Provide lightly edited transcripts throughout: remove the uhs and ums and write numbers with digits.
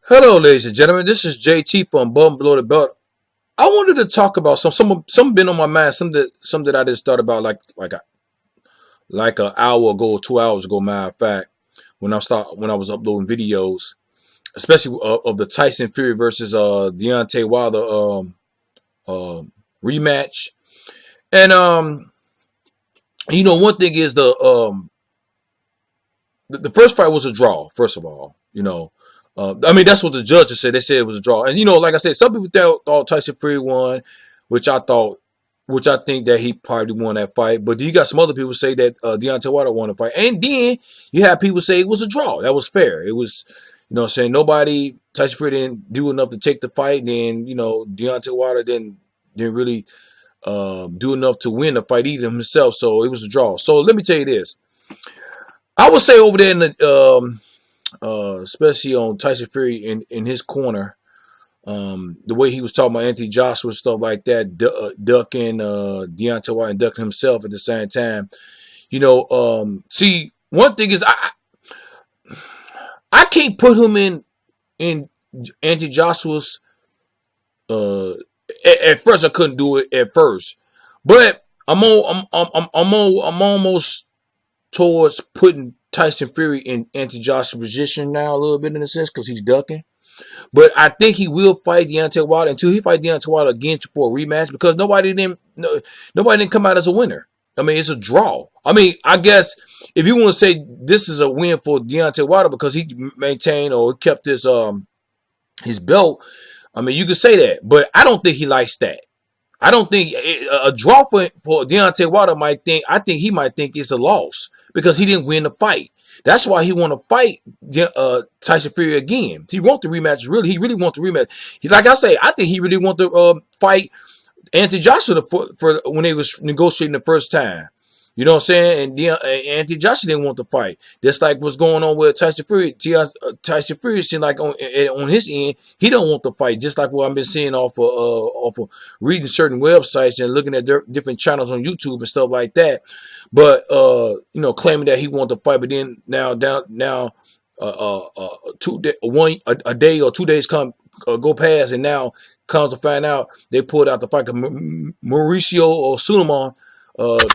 Hello, ladies and gentlemen. This is JT from Bum Below the Belt. I wanted to talk about some been on my mind. Some that I just thought about like an hour ago, 2 hours ago. Matter of fact, when I was uploading videos, especially of the Tyson Fury versus Deontay Wilder rematch. And one thing is the first fight was a draw. First of all, that's what the judges said. They said it was a draw. And like I said, some people thought Tyson Fury won, which I thought, which I think that he probably won that fight. But you got some other people say that Deontay Wilder won the fight, and then you have people say it was a draw. That was fair. It was, saying Tyson Fury didn't do enough to take the fight, and then Deontay Wilder didn't really do enough to win the fight either himself. So it was a draw. So let me tell you this. I would say over there in the especially on Tyson Fury in his corner, the way he was talking about Anthony Joshua, stuff like that, ducking Deontay Wilder and ducking himself at the same time. See, one thing is I can't put him in Anthony Joshua's. At first, I couldn't do it at first, but I'm almost towards putting Tyson Fury in Anthony Joshua's position now a little bit in a sense because he's ducking. But I think he will fight Deontay Wilder until he fight Deontay Wilder again for a rematch because nobody didn't come out as a winner. I mean, it's a draw. I mean, I guess if you want to say this is a win for Deontay Wilder because he maintained or kept his belt, I mean, you could say that. But I don't think he likes that. I don't think a draw for Deontay Wilder I think he might think it's a loss because he didn't win the fight. That's why he want to fight Tyson Fury again. He want the rematch. He really want the rematch. He's like I say, I think he really want to fight Anthony Joshua for when they was negotiating the first time. You know what I'm saying? And Anthony Joshua didn't want to fight. Just like what's going on with Tyson Fury. Tyson Fury seemed like on his end, he don't want to fight. Just like what I've been seeing off of reading certain websites and looking at different channels on YouTube and stuff like that. But claiming that he wanted to fight, but then a day or 2 days go past, and now comes to find out they pulled out the fight. Mauricio or Sulaiman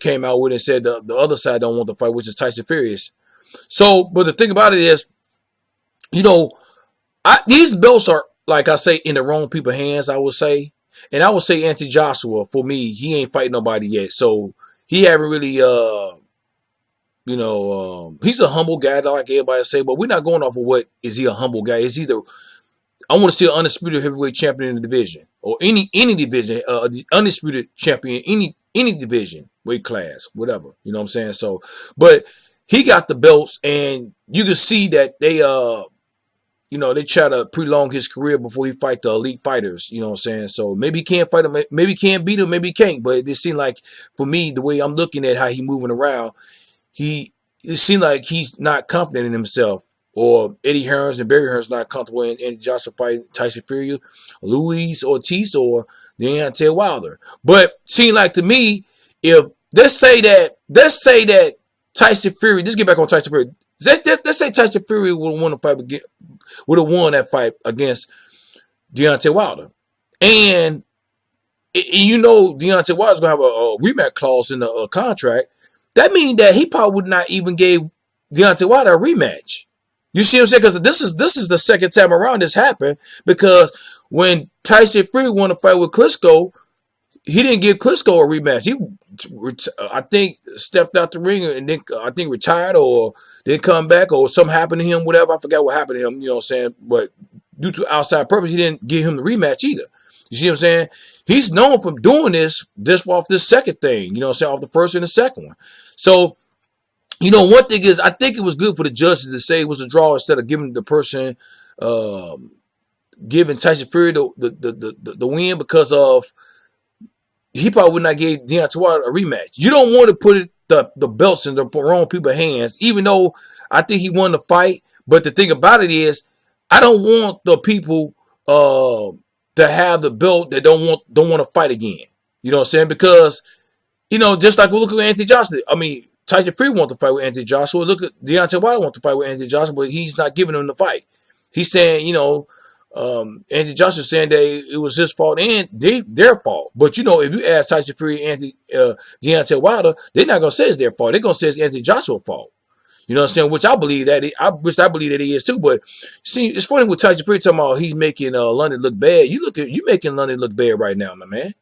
came out with it and said the other side don't want the fight, which is Tyson Fury. So, but the thing about it is, these belts are, like I say, in the wrong people's hands, I would say. And I would say Anthony Joshua, for me, he ain't fighting nobody yet. So he haven't really, he's a humble guy, like everybody say, but we're not going off of what is he a humble guy. It's either I want to see an undisputed heavyweight champion in the division or any division, the undisputed champion, any division, weight class, whatever. You know what I'm saying? So, but he got the belts, and you can see that they they try to prolong his career before he fight the elite fighters. You know what I'm saying? So maybe he can't fight him, maybe he can't beat him, maybe he can't. But it just seemed like, for me, the way I'm looking at how he moving around, it seemed like he's not confident in himself. Or Eddie Hearns and Barry Hearns not comfortable in Joshua fighting Tyson Fury, Luis Ortiz, or Deontay Wilder. But seemed like to me, if let's say that Tyson Fury, just get back on Tyson Fury. Let's say Tyson Fury would have won the fight, would have won that fight against Deontay Wilder, and Deontay Wilder's gonna have a rematch clause in the contract. That means that he probably would not even give Deontay Wilder a rematch. You see what I'm saying? Because this is the second time around this happened. Because when Tyson Fury won a fight with Klitschko, he didn't give Klitschko a rematch. He, I think, stepped out the ring and then I think retired or didn't come back or something happened to him. Whatever, I forgot what happened to him. You know what I'm saying? But due to outside purpose, he didn't give him the rematch either. You see what I'm saying? He's known for doing this off this second thing. You know what I'm saying? Off the first and the second one. So. One thing is, I think it was good for the judges to say it was a draw instead of giving the person, giving Tyson Fury the win because of he probably would not give Deontay Wilder a rematch. You don't want to put the belts in the wrong people's hands, even though I think he won the fight. But the thing about it is, I don't want the people to have the belt that don't want to fight again. You know what I'm saying? Because just like we look at Anthony Joshua. I mean. Tyson Fury wants to fight with Anthony Joshua. Look at Deontay Wilder wants to fight with Anthony Joshua, but he's not giving him the fight. He's saying, Anthony Joshua saying that it was his fault and their fault. But you know, if you ask Tyson Fury and Deontay Wilder, they're not gonna say it's their fault. They're gonna say it's Anthony Joshua's fault. You know what I'm saying? Which I believe that I believe that he is too. But see, it's funny with Tyson Fury talking about he's making London look bad. You making London look bad right now, my man.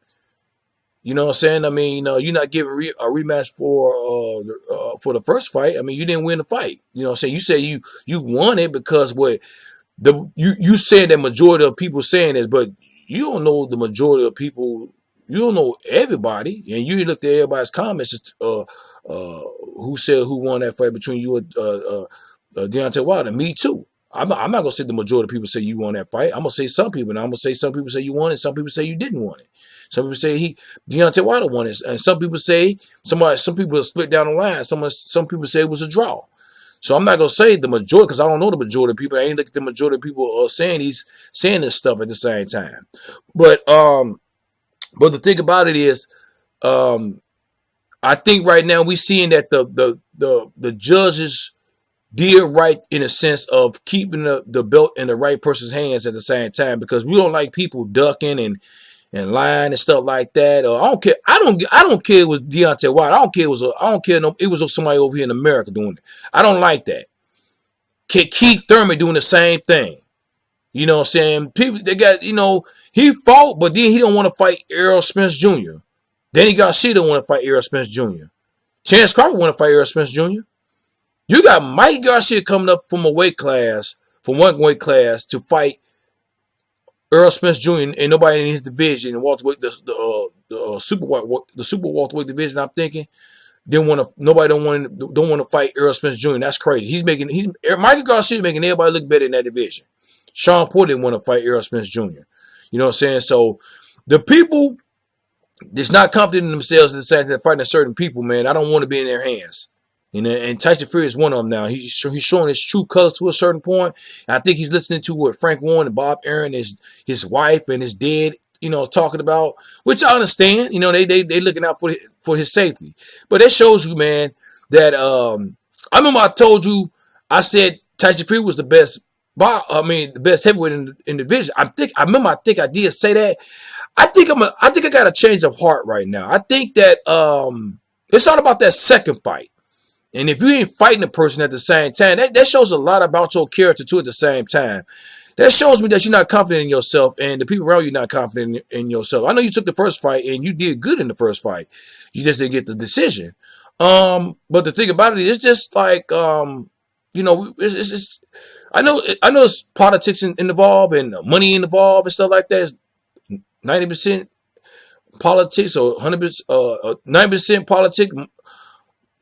You know what I'm saying? I mean, you're not giving a rematch for the first fight. I mean, you didn't win the fight. You know what I'm saying? You say you won it because what you saying that majority of people saying this, but you don't know the majority of people. You don't know everybody, and you looked at everybody's comments. Who said who won that fight between you and Deontay Wilder? Me too. I'm not gonna say the majority of people say you won that fight. I'm gonna say some people, and I'm gonna say some people say you won it, some people say you didn't win it. Some people say Deontay Wilder won it, and some people say some people split down the line. Some people say it was a draw. So I'm not gonna say the majority because I don't know the majority of people. I ain't look at the majority of people saying this stuff at the same time. But the thing about it is, I think right now we seeing that the judges did right in a sense of keeping the belt in the right person's hands at the same time, because we don't like people ducking and lying and stuff like that. I don't care. I don't care it was Deontay Wilder. I don't care it was somebody over here in America doing it. I don't like that. Keith Thurman doing the same thing. You know what I'm saying? People they got, he fought, but then he don't want to fight Errol Spence Jr. Danny Garcia don't want to fight Errol Spence Jr. Chance Crawford want to fight Errol Spence Jr. You got Mike Garcia coming up from one weight class to fight Errol Spence Jr. and nobody in his division and welterweight, the super welterweight division. I'm thinking nobody don't want to fight Errol Spence Jr. That's crazy. Michael Garcia making everybody look better in that division. Sean Porter didn't want to fight Errol Spence Jr. You know what I'm saying? So the people that's not confident in themselves in the sense that fighting certain people, man, I don't want to be in their hands. And Tyson Fury is one of them now. He's showing his true colors to a certain point. And I think he's listening to what Frank Warren and Bob Arum, his wife and his dad, talking about, which I understand. They looking out for his safety. But that shows you, man, that I remember I told you, I said Tyson Fury was the best heavyweight in the division. I think I did say that. I think I got a change of heart right now. I think that it's all about that second fight. And if you ain't fighting a person at the same time, that shows a lot about your character too at the same time. That shows me that you're not confident in yourself, and the people around you not confident in yourself. I know you took the first fight and you did good in the first fight. You just didn't get the decision. But the thing about it is just like it's I know it's politics involved and money involved and stuff like that. 90% politics or 90% politics,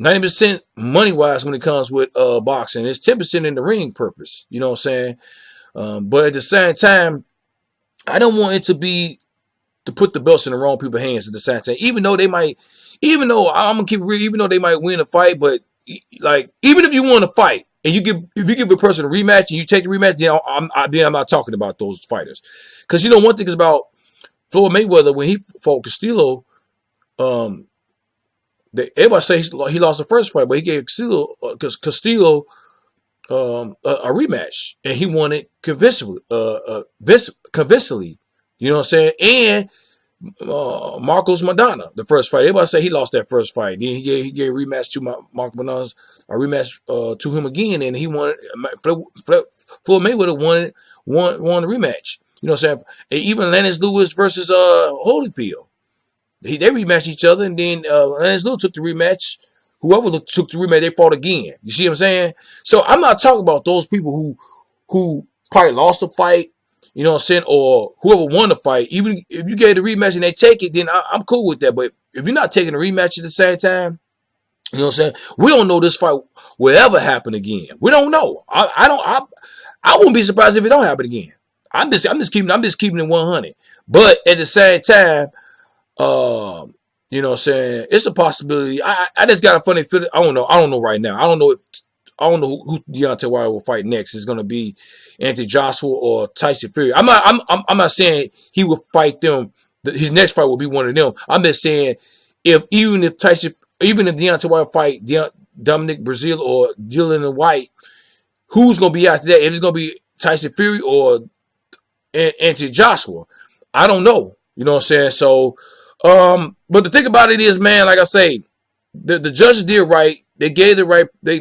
90% money wise when it comes with boxing. It's 10% in the ring purpose. You know what I'm saying? But at the same time, I don't want it to put the belts in the wrong people's hands at the same time. Even though I'm gonna keep it real, even though they might win a fight, but like even if you want to fight and if you give a person a rematch and you take the rematch, then I'm not talking about those fighters. Because one thing is about Floyd Mayweather when he fought Castillo, everybody say he lost the first fight, but he gave Castillo a rematch, and he won it convincingly. You know what I'm saying? And Marcos Maidana, the first fight, everybody say he lost that first fight. Then he gave a rematch to Marcos Maidana, a rematch to him again, and he won it. Floyd Mayweather won the rematch. You know what I'm saying? And even Lennox Lewis versus Holyfield. They rematched each other, and then Lennox Lewis took the rematch. Whoever took the rematch, they fought again. You see what I'm saying? So I'm not talking about those people who probably lost the fight, you know what I'm saying, or whoever won the fight. Even if you gave the rematch and they take it, then I'm cool with that. But if you're not taking the rematch at the same time, you know what I'm saying? We don't know this fight will ever happen again. We don't know. I wouldn't be surprised if it don't happen again. I'm just keeping it 100. But at the same time, you know what I'm saying, it's a possibility. I just got a funny feeling. I don't know right now. I don't know who Deontay Wilder will fight next. It's gonna be Anthony Joshua or Tyson Fury. I'm not saying he will fight them. His next fight will be one of them. I'm just saying even if Deontay Wilder fight Dominic Breazeale or Dillian Whyte, who's gonna be after that? If it's gonna be Tyson Fury or Anthony Joshua. I don't know. You know what I'm saying? So, but the thing about it is, man, like I say, the judges did right. They gave the right. They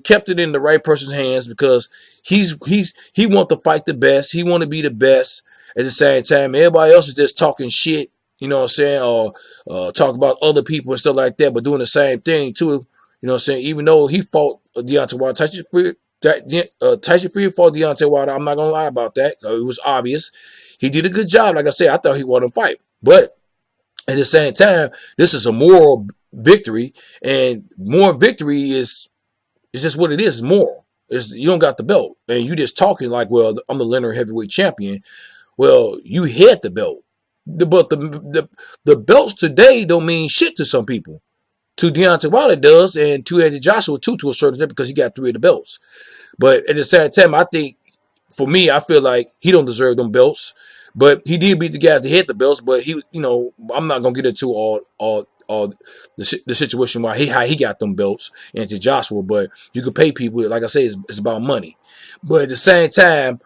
kept it in the right person's hands because he want to fight the best. He want to be the best. At the same time, everybody else is just talking shit. You know what I'm saying? Or talk about other people and stuff like that, but doing the same thing too. You know what I'm saying? Even though he fought Deontay Wilder, Tyson Fury fought Deontay Wilder. I'm not gonna lie about that. It was obvious. He did a good job. Like I said, I thought he won the fight, but at the same time, this is a moral victory, and more victory is just what it is. It's moral. You don't got the belt, and you just talking like, well, I'm the linear heavyweight champion. Well, you had the belt, but the belts today don't mean shit to some people. To Deontay Wilder does, and to Anthony Joshua too, to a certain extent, because he got 3 of the belts. But at the same time, I think, for me, I feel like he don't deserve them belts. But he did beat the guys that had the belts. But he, you know, I'm not gonna get into all the situation why how he got them belts, Anthony Joshua. But you can pay people, like I say, it's about money. But at the same time,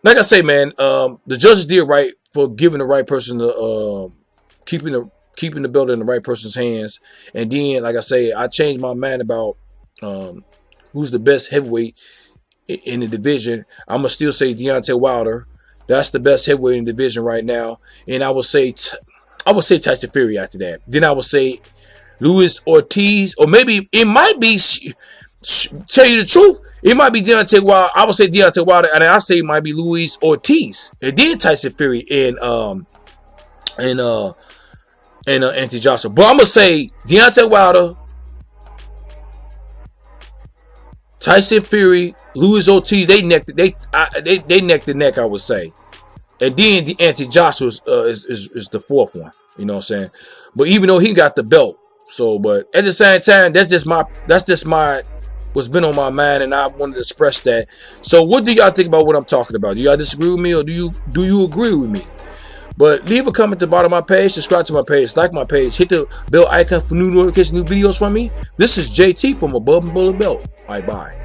like I say, man, the judges did right for giving the right person the keeping the belt in the right person's hands. And then, like I say, I changed my mind about who's the best heavyweight in the division. I'm gonna still say Deontay Wilder. That's the best heavyweight in the division right now. And I would say Tyson Fury after that. Then I would say Luis Ortiz, or maybe it might be. Tell you the truth, it might be Deontay Wilder. I would say Deontay Wilder, and I say it might be Luis Ortiz. It did Tyson Fury and Anthony Joshua. But I'm gonna say Deontay Wilder, Tyson Fury, Luis Ortiz. They neck the neck. I would say, and then the Anthony Joshua is the fourth one. You know what I'm saying? But even though he got the belt, so but at the same time, that's just my what's been on my mind, and I wanted to express that. So what do y'all think about what I'm talking about? Do y'all disagree with me, or do you agree with me? But leave a comment at the bottom of my page, subscribe to my page, like my page, hit the bell icon for new notifications, new videos from me. This is JT from Above and Below the Belt. Bye bye.